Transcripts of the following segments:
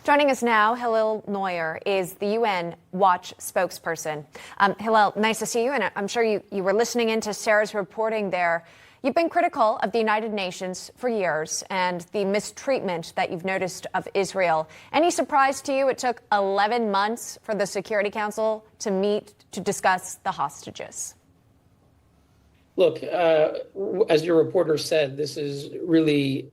Joining us now, Hillel Neuer is the UN Watch spokesperson. Hillel, nice to see you, and I'm sure you were listening into Sarah's reporting there. You've been critical of the United Nations for years and the mistreatment that you've noticed of Israel. Any surprise to you it took 11 months for the Security Council to meet to discuss the hostages? Look, as your reporter said, this is really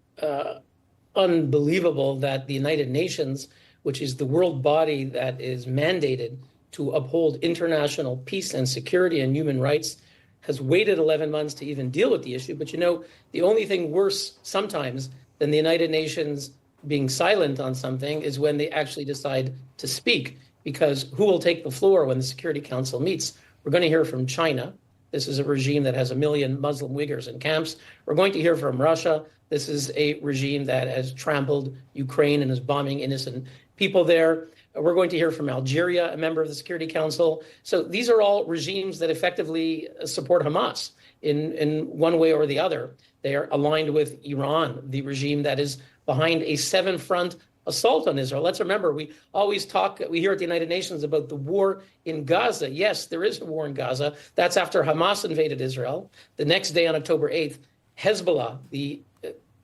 unbelievable that the United Nations, which is the world body that is mandated to uphold international peace and security and human rights, has waited 11 months to even deal with the issue. But, you know, the only thing worse sometimes than the United Nations being silent on something is when they actually decide to speak, because who will take the floor when the Security Council meets? We're going to hear from China. This is a regime that has 1 million Muslim Uyghurs in camps. We're going to hear from Russia. This is a regime that has trampled Ukraine and is bombing innocent people there. We're going to hear from Algeria, a member of the Security Council. So these are all regimes that effectively support Hamas in one way or the other. They are aligned with Iran, the regime that is behind a 7-front assault on Israel. Let's remember, we hear at the United Nations about the war in Gaza. Yes, there is a war in Gaza. That's after Hamas invaded Israel. The next day, on October 8th, Hezbollah, the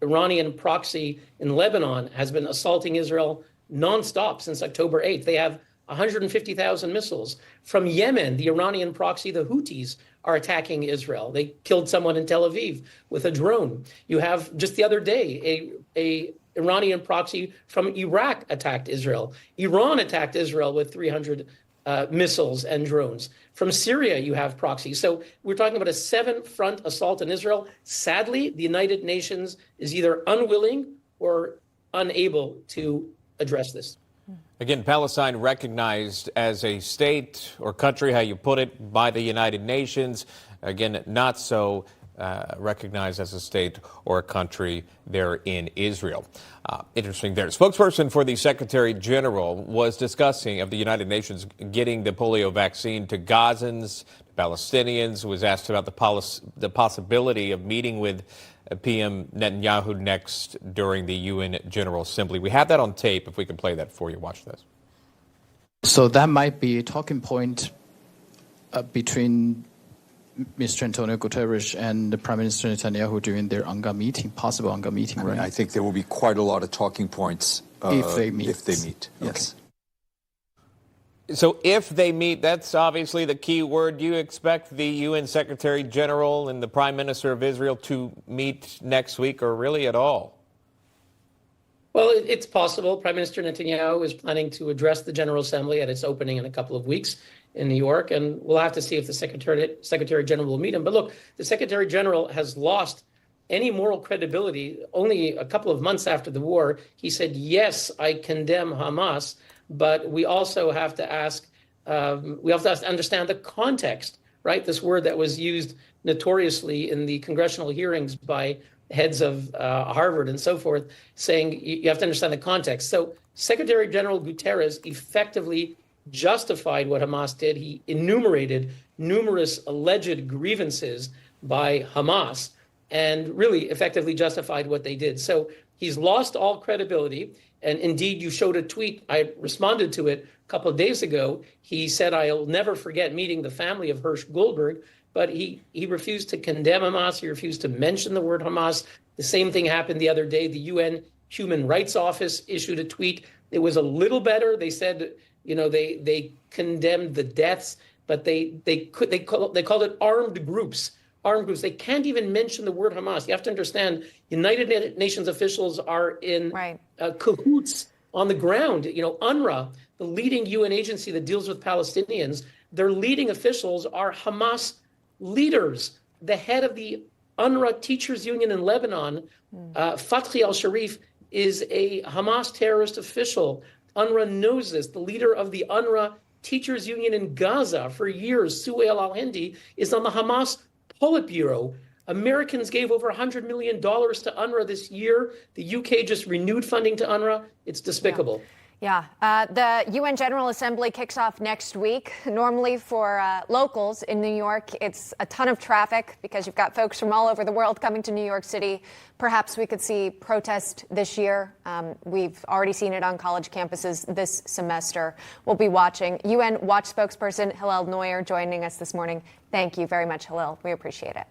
Iranian proxy in Lebanon, has been assaulting Israel nonstop since October 8th. They have 150,000 missiles. From Yemen, the Iranian proxy, the Houthis, are attacking Israel. They killed someone in Tel Aviv with a drone. You have, just the other day, a Iranian proxy from Iraq attacked Israel. Iran attacked Israel with 300 missiles and drones. From Syria, you have proxies. So we're talking about a 7-front assault on Israel. Sadly, the United Nations is either unwilling or unable to address this. Again, Palestine recognized as a state or country, how you put it, by the United Nations. Again, not so recognized as a state or a country there in Israel. Interesting there. Spokesperson for the Secretary General was discussing of the United Nations getting the polio vaccine to Gazans, Palestinians, was asked about the possibility of meeting with PM Netanyahu next during the UN General Assembly. We have that on tape. If we can play that for you, watch this. So that might be a talking point between Mr. Antonio Guterres and the Prime Minister Netanyahu during their UNGA meeting, possible UNGA meeting, right? I think there will be quite a lot of talking points if they meet. Yes. Okay. So if they meet, that's obviously the key word. Do you expect the UN Secretary General and the Prime Minister of Israel to meet next week, or really at all? Well, it's possible. Prime Minister Netanyahu is planning to address the General Assembly at its opening in a couple of weeks in New York, and we'll have to see if the Secretary General will meet him. But look, the Secretary General has lost any moral credibility. Only a couple of months after the war, he said, yes, I condemn Hamas, but we also have to understand the context, right? This word that was used notoriously in the congressional hearings by heads of Harvard and so forth, saying you have to understand the context. So Secretary General Guterres effectively justified what Hamas did. He enumerated numerous alleged grievances by Hamas and really effectively justified what they did. So he's lost all credibility. And indeed, you showed a tweet. I responded to it a couple of days ago. He said, I'll never forget meeting the family of Hirsch Goldberg, but he refused to condemn Hamas. He refused to mention the word Hamas. The same thing happened the other day. The UN Human Rights Office issued a tweet. It was a little better. They said, you know, they condemned the deaths, but they called it armed groups. Armed groups. They can't even mention the word Hamas. You have to understand, United Nations officials are in cahoots on the ground. You know, UNRWA, the leading UN agency that deals with Palestinians, their leading officials are Hamas leaders. The head of the UNRWA Teachers Union in Lebanon, Fathi al-Sharif, is a Hamas terrorist official. UNRWA knows this. The leader of the UNRWA Teachers Union in Gaza for years, Suhail al-Hindi, is on the Hamas Politburo. Americans gave over $100 million to UNRWA this year. The UK just renewed funding to UNRWA. It's despicable. Yeah, the UN General Assembly kicks off next week. Normally for locals in New York, it's a ton of traffic because you've got folks from all over the world coming to New York City. Perhaps we could see protest this year. We've already seen it on college campuses this semester. We'll be watching. UN Watch spokesperson Hillel Neuer joining us this morning. Thank you very much, Hillel. We appreciate it.